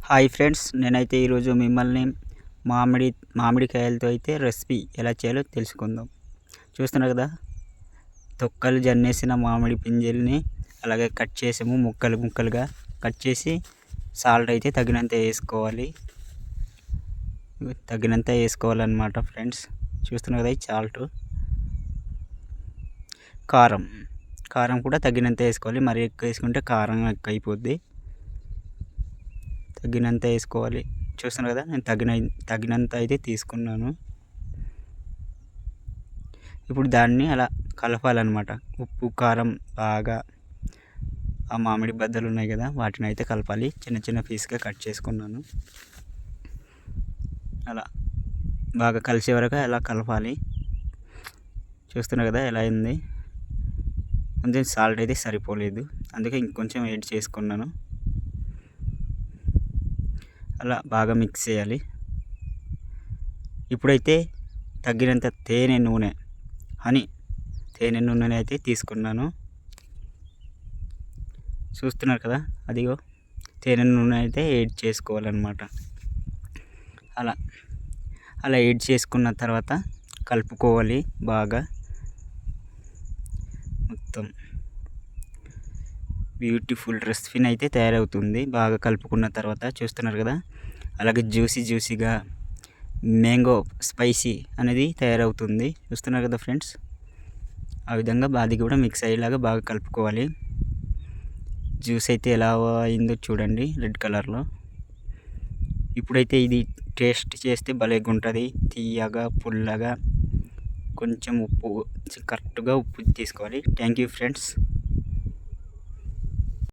Hi friends, నేనైతే ఈరోజు మిమ్మల్ని మామిడికాయలతో అయితే రెసిపీ ఎలా చేయాలో తెలుసుకుందాం. చూస్తున్నారు కదా, తొక్కలు జన్నేసిన మామిడి పింజల్ని అలాగే కట్ చేసాము. ముక్కలు ముక్కలుగా కట్ చేసి సాల్ట్ అయితే తగినంత వేసుకోవాలన్నమాట ఫ్రెండ్స్. చూస్తున్నారు కదా, సాల్ట్, కారం కూడా తగినంత వేసుకోవాలి. మరి ఎక్కువ వేసుకుంటే కారం ఎక్కువ అయిపోద్ది. తగినంత వేసుకోవాలి. చూస్తున్నారు కదా, నేను తగినంత అయితే తీసుకున్నాను. ఇప్పుడు దాన్ని అలా కలపాలన్నమాట. ఉప్పు కారం బాగా ఆ మామిడి బద్దలు ఉన్నాయి కదా, వాటిని అయితే కలపాలి. చిన్న చిన్న పీస్గా కట్ చేసుకున్నాను. అలా బాగా కలిసే వరకు అలా కలపాలి. చూస్తున్నారు కదా ఎలా అయింది. కొంచెం సాల్ట్ అయితే సరిపోలేదు, అందుకే ఇంకొంచెం యాడ్ చేసుకున్నాను. అలా బాగా మిక్స్ చేయాలి. ఇప్పుడైతే తగినంత తేనె నూనె అయితే తీసుకున్నాను. చూస్తున్నారు కదా, అదిగో తేనె నూనె అయితే యాడ్ చేసుకోవాలన్నమాట. అలా యాడ్ చేసుకున్న తర్వాత కలుపుకోవాలి బాగా. మొత్తం బ్యూటిఫుల్ రెసిపీని అయితే తయారవుతుంది బాగా కలుపుకున్న తర్వాత. చూస్తున్నారు కదా, అలాగే జ్యూసీగా మ్యాంగో స్పైసీ అనేది తయారవుతుంది. చూస్తున్నారు కదా ఫ్రెండ్స్, ఆ విధంగా అది కూడా మిక్స్ అయ్యేలాగా బాగా కలుపుకోవాలి. జ్యూస్ అయితే ఎలా అయిందో చూడండి, రెడ్ కలర్లో. ఇప్పుడైతే ఇది టేస్ట్ చేస్తే భలేగా ఉంటుంది, తీయగా పుల్లగా. కొంచెం ఉప్పు, కరెక్ట్గా ఉప్పు తీసుకోవాలి. Thank you friends.